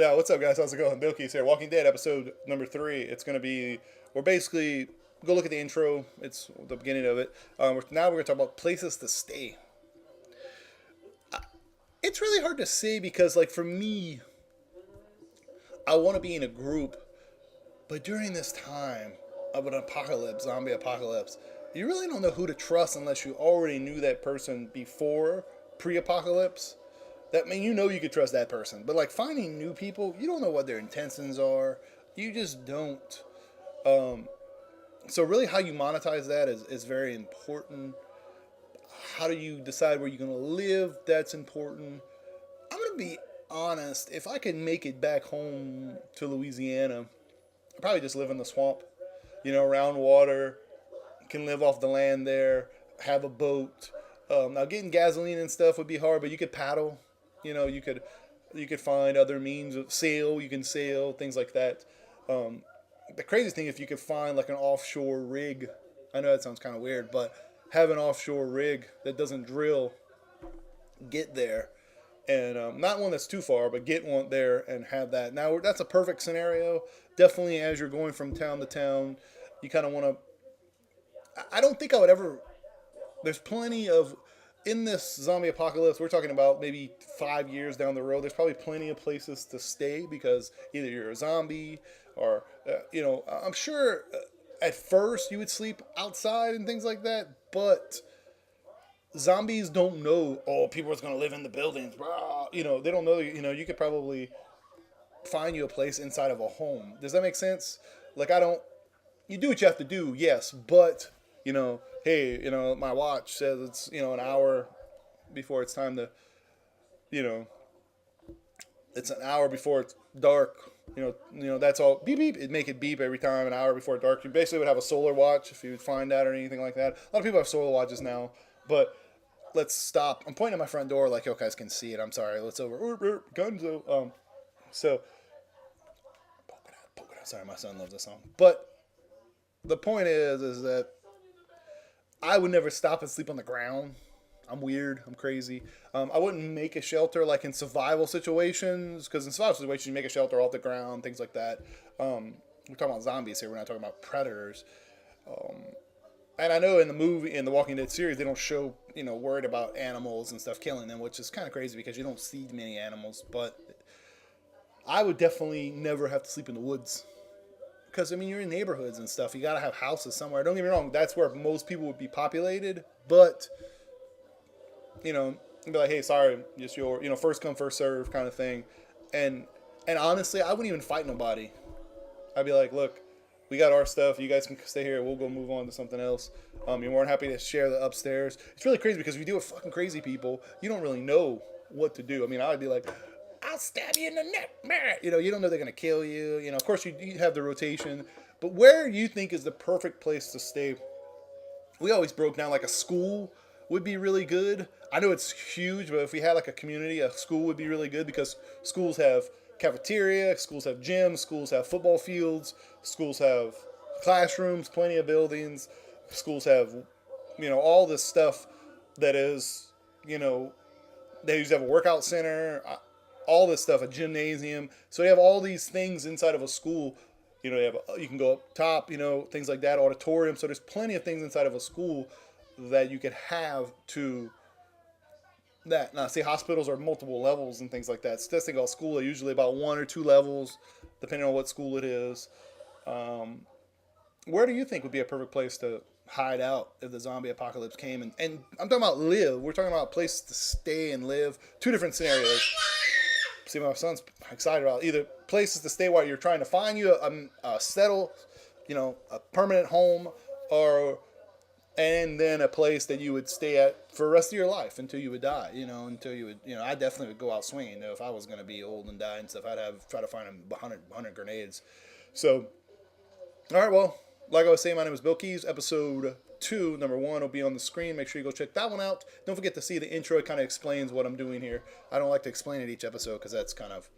Yeah, what's up, guys? How's it going? Billkeyz here. Walking Dead, episode number 3. It's going to be, we're basically, go look at the intro. It's the beginning of it. Now we're going to talk about places to stay. It's really hard to say because, like, for me, I want to be in a group, but during this time of an apocalypse, zombie apocalypse, you really don't know who to trust unless you already knew that person before pre-apocalypse. That mean you know you could trust that person, but like finding new people, you don't know what their intentions are. You just don't. So really, how you monetize that is very important. How do you decide where you're gonna live? That's important. I'm gonna be honest. If I could make it back home to Louisiana, I'd probably just live in the swamp. You know, around water. Can live off the land there. Have a boat. Now getting gasoline and stuff would be hard, but you could paddle. You know, you could find other means of sail. You can sail, things like that. The crazy thing, if you could find like an offshore rig, I know that sounds kind of weird, but have an offshore rig that doesn't drill, get there, and not one that's too far, but get one there and have that. Now that's a perfect scenario. Definitely, as you're going from town to town, you kind of want to. I don't think I would ever. There's plenty of. In this zombie apocalypse, we're talking about maybe 5 years down the road. There's probably plenty of places to stay because either you're a zombie or, I'm sure at first you would sleep outside and things like that. But zombies don't know, oh, people are going to live in the buildings. Blah. You know, they don't know, you could probably find you a place inside of a home. Does that make sense? Like, you do what you have to do, yes, but, hey, my watch says it's, an hour before it's time to, it's an hour before it's dark. That's all. Beep, beep. It'd make it beep every time, an hour before dark. You basically would have a solar watch if you would find that or anything like that. A lot of people have solar watches now, but let's stop. I'm pointing at my front door like you guys can see it. I'm sorry. Let's over. Gunzo. So, polka dot. Sorry, my son loves this song. But the point is that I would never stop and sleep on the ground. I'm weird. I'm crazy. I wouldn't make a shelter like in survival situations, because in survival situations you make a shelter off the ground, things like that. We're talking about zombies here. We're not talking about predators. And I know in the Walking Dead series, they don't show, worried about animals and stuff killing them, which is kind of crazy because you don't see many animals. But I would definitely never have to sleep in the woods. Because, you're in neighborhoods and stuff. You got to have houses somewhere. Don't get me wrong. That's where most people would be populated. But, be like, hey, sorry, just your, first come, first serve kind of thing. And honestly, I wouldn't even fight nobody. I'd be like, look, we got our stuff. You guys can stay here. We'll go move on to something else. You're more than happy to share the upstairs. It's really crazy because if you deal with fucking crazy people, you don't really know what to do. I would be like, I'll stab you in the neck. You don't know they're going to kill you. Of course, you have the rotation. But where you think is the perfect place to stay? We always broke down like a school would be really good. I know it's huge, but if we had like a community, a school would be really good because schools have cafeteria, schools have gyms, schools have football fields, schools have classrooms, plenty of buildings. Schools have, all this stuff that is, they used to have a workout center, all this stuff, a gymnasium. So you have all these things inside of a school. You can go up top, things like that, auditorium. So there's plenty of things inside of a school that you could have to that. Now, see, hospitals are multiple levels and things like that. So this thing called school are usually about 1 or 2 levels, depending on what school it is. Where do you think would be a perfect place to hide out if the zombie apocalypse came? And I'm talking about live. We're talking about a place to stay and live. 2 different scenarios. See, my son's excited about either places to stay while you're trying to find you a settle, a permanent home, and then a place that you would stay at for the rest of your life until you would die. Until you would, I definitely would go out swinging. If I was going to be old and die and stuff, I'd try to find 100 grenades. So, all right, well, like I was saying, my name is Billkeyz. Episode 2, number 1 will be on the screen. Make sure you go check that one out. Don't forget to see the intro. It kind of explains what I'm doing here. I don't like to explain it each episode because that's kind of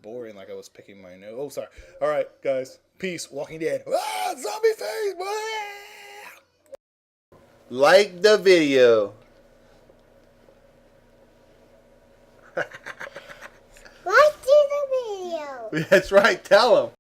boring, like I was picking my nose. Oh, sorry. All right, guys. Peace. Walking Dead. Zombie face. Like the video. Like the video. That's right. Tell them.